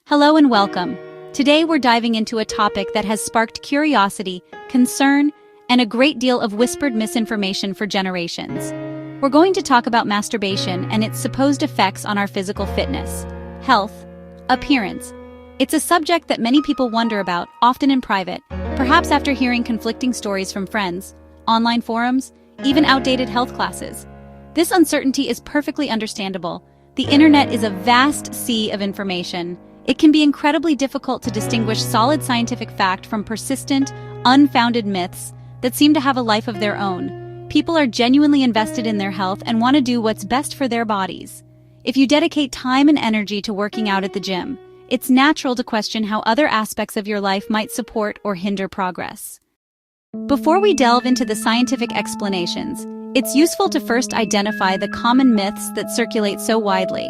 Hello and welcome. Today we're diving into a topic that has sparked curiosity, concern, and a great deal of whispered misinformation for generations. We're going to talk about masturbation and its supposed effects on our physical fitness, health, appearance. It's a subject that many people wonder about, often in private, perhaps after hearing conflicting stories from friends, online forums, even outdated health classes. This uncertainty is perfectly understandable. The internet is a vast sea of information. It can be incredibly difficult to distinguish solid scientific fact from persistent, unfounded myths that seem to have a life of their own. People are genuinely invested in their health and want to do what's best for their bodies. If you dedicate time and energy to working out at the gym, it's natural to question how other aspects of your life might support or hinder progress. Before we delve into the scientific explanations, it's useful to first identify the common myths that circulate so widely.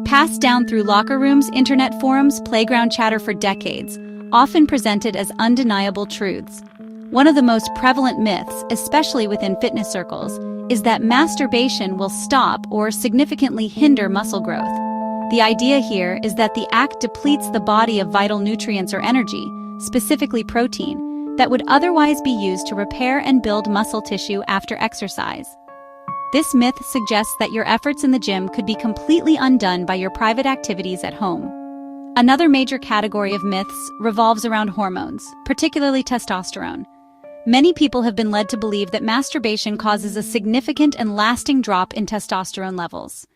Passed down through locker rooms, internet forums, playground chatter for decades, often presented as undeniable truths. One of the most prevalent myths, especially within fitness circles, is that masturbation will stop or significantly hinder muscle growth. The idea here is that the act depletes the body of vital nutrients or energy, specifically protein, that would otherwise be used to repair and build muscle tissue after exercise. This myth suggests that your efforts in the gym could be completely undone by your private activities at home. Another major category of myths revolves around hormones, particularly testosterone. Many people have been led to believe that masturbation causes a significant and lasting drop in testosterone levels.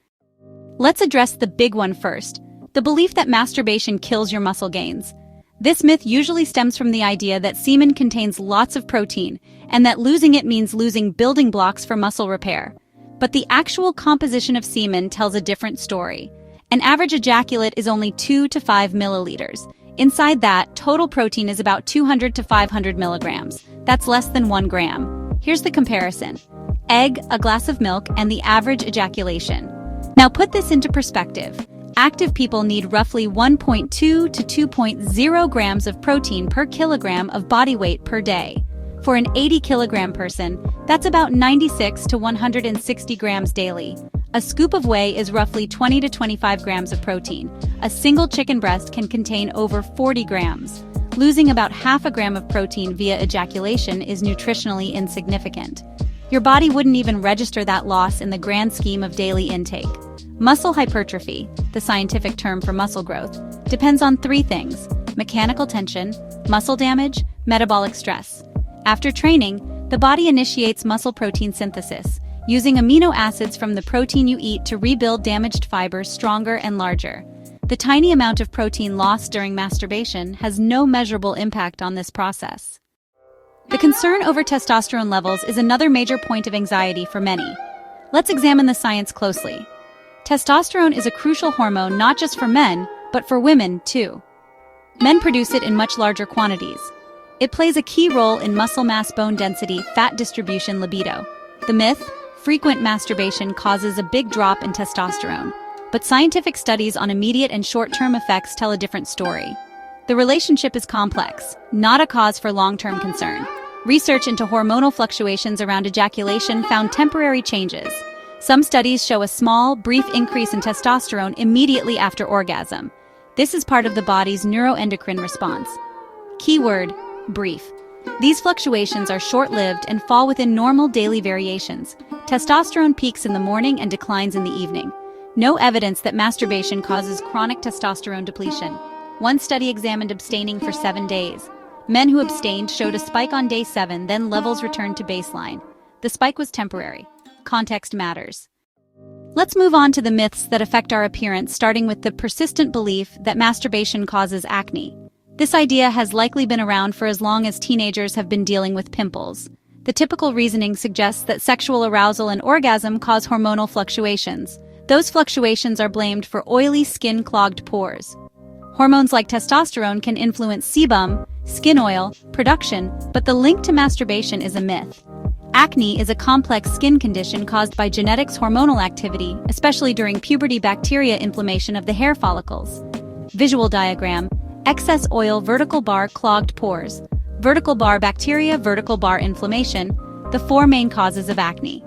Let's address the big one first, the belief that masturbation kills your muscle gains. This myth usually stems from the idea that semen contains lots of protein, and that losing it means losing building blocks for muscle repair. But the actual composition of semen tells a different story. An average ejaculate is only 2 to 5 milliliters. Inside that, total protein is about 200 to 500 milligrams. That's less than 1 gram. Here's the comparison. Egg, a glass of milk, and the average ejaculation. Now put this into perspective. Active people need roughly 1.2 to 2.0 grams of protein per kilogram of body weight per day. For an 80-kilogram person, that's about 96 to 160 grams daily. A scoop of whey is roughly 20 to 25 grams of protein. A single chicken breast can contain over 40 grams. Losing about half a gram of protein via ejaculation is nutritionally insignificant. Your body wouldn't even register that loss in the grand scheme of daily intake. Muscle hypertrophy, the scientific term for muscle growth, depends on 3 things: mechanical tension, muscle damage, metabolic stress. After training, the body initiates muscle protein synthesis, using amino acids from the protein you eat to rebuild damaged fibers stronger and larger. The tiny amount of protein lost during masturbation has no measurable impact on this process. The concern over testosterone levels is another major point of anxiety for many. Let's examine the science closely. Testosterone is a crucial hormone not just for men, but for women too. Men produce it in much larger quantities. It plays a key role in muscle mass, bone density, fat distribution, libido. The myth, frequent masturbation causes a big drop in testosterone. But scientific studies on immediate and short-term effects tell a different story. The relationship is complex, not a cause for long-term concern. Research into hormonal fluctuations around ejaculation found temporary changes. Some studies show a small, brief increase in testosterone immediately after orgasm. This is part of the body's neuroendocrine response. Keyword: brief. These fluctuations are short-lived and fall within normal daily variations. Testosterone peaks in the morning and declines in the evening. No evidence that masturbation causes chronic testosterone depletion. One study examined abstaining for 7 days. Men who abstained showed a spike on day 7, then levels returned to baseline. The spike was temporary. Context matters. Let's move on to the myths that affect our appearance, starting with the persistent belief that masturbation causes acne. This idea has likely been around for as long as teenagers have been dealing with pimples. The typical reasoning suggests that sexual arousal and orgasm cause hormonal fluctuations. Those fluctuations are blamed for oily skin-clogged pores. Hormones like testosterone can influence sebum, skin oil, production, but the link to masturbation is a myth. Acne is a complex skin condition caused by genetics, hormonal activity, especially during puberty, bacteria inflammation of the hair follicles. Visual diagram: excess oil, vertical bar, clogged pores. Vertical bar, bacteria, vertical bar, inflammation, the 4 main causes of acne.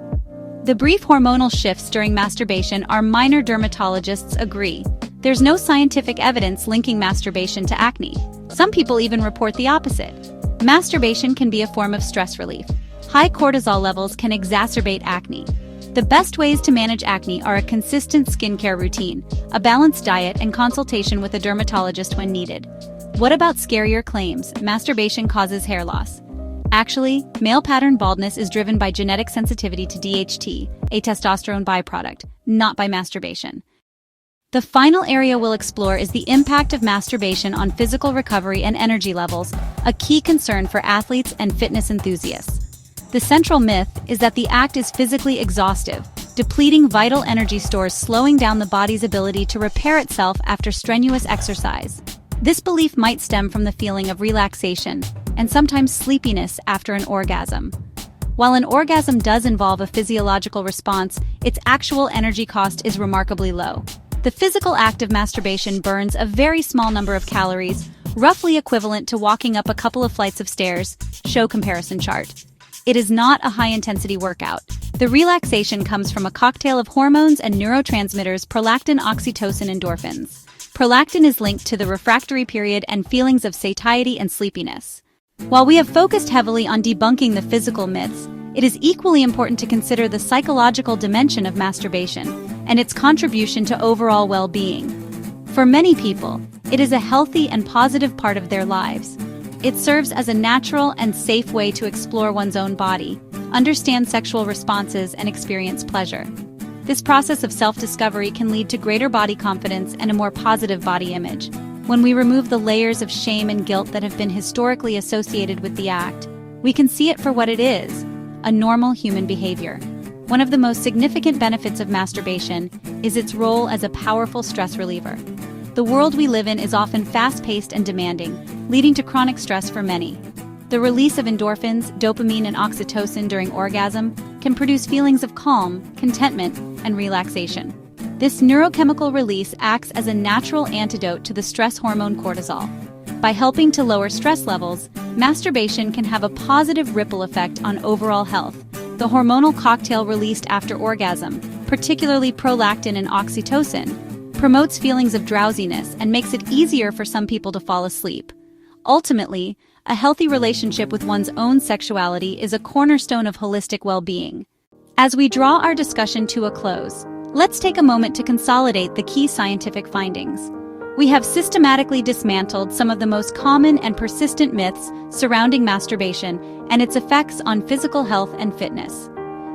The brief hormonal shifts during masturbation are minor, dermatologists agree. There's no scientific evidence linking masturbation to acne. Some people even report the opposite. Masturbation can be a form of stress relief. High cortisol levels can exacerbate acne. The best ways to manage acne are a consistent skincare routine, a balanced diet, and consultation with a dermatologist when needed. What about scarier claims? Masturbation causes hair loss. Actually, male pattern baldness is driven by genetic sensitivity to DHT, a testosterone byproduct, not by masturbation. The final area we'll explore is the impact of masturbation on physical recovery and energy levels, a key concern for athletes and fitness enthusiasts. The central myth is that the act is physically exhaustive, depleting vital energy stores, slowing down the body's ability to repair itself after strenuous exercise. This belief might stem from the feeling of relaxation and sometimes sleepiness after an orgasm. While an orgasm does involve a physiological response, its actual energy cost is remarkably low. The physical act of masturbation burns a very small number of calories, roughly equivalent to walking up a couple of flights of stairs. Show comparison chart. It is not a high-intensity workout. The relaxation comes from a cocktail of hormones and neurotransmitters: prolactin, oxytocin, endorphins. Prolactin is linked to the refractory period and feelings of satiety and sleepiness. While we have focused heavily on debunking the physical myths, it is equally important to consider the psychological dimension of masturbation and its contribution to overall well-being. For many people, it is a healthy and positive part of their lives. It serves as a natural and safe way to explore one's own body, understand sexual responses, and experience pleasure. This process of self-discovery can lead to greater body confidence and a more positive body image. When we remove the layers of shame and guilt that have been historically associated with the act, we can see it for what it is: a normal human behavior. One of the most significant benefits of masturbation is its role as a powerful stress reliever. The world we live in is often fast-paced and demanding, leading to chronic stress for many. The release of endorphins, dopamine, and oxytocin during orgasm can produce feelings of calm, contentment, and relaxation. This neurochemical release acts as a natural antidote to the stress hormone cortisol. By helping to lower stress levels, masturbation can have a positive ripple effect on overall health. The hormonal cocktail released after orgasm, particularly prolactin and oxytocin, promotes feelings of drowsiness and makes it easier for some people to fall asleep. Ultimately, a healthy relationship with one's own sexuality is a cornerstone of holistic well-being. As we draw our discussion to a close, let's take a moment to consolidate the key scientific findings. We have systematically dismantled some of the most common and persistent myths surrounding masturbation and its effects on physical health and fitness.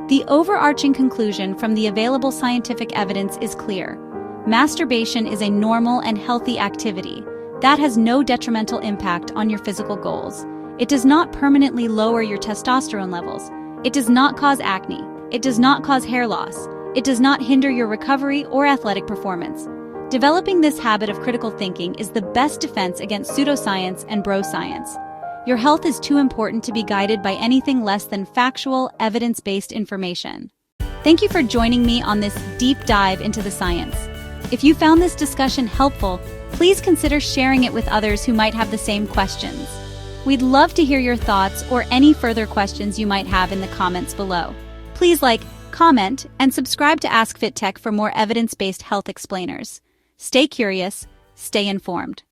The overarching conclusion from the available scientific evidence is clear. Masturbation is a normal and healthy activity that has no detrimental impact on your physical goals. It does not permanently lower your testosterone levels. It does not cause acne. It does not cause hair loss. It does not hinder your recovery or athletic performance. Developing this habit of critical thinking is the best defense against pseudoscience and bro science. Your health is too important to be guided by anything less than factual, evidence-based information. Thank you for joining me on this deep dive into the science. If you found this discussion helpful, please consider sharing it with others who might have the same questions. We'd love to hear your thoughts or any further questions you might have in the comments below. Please like, comment, and subscribe to AskFitTech for more evidence-based health explainers. Stay curious, stay informed.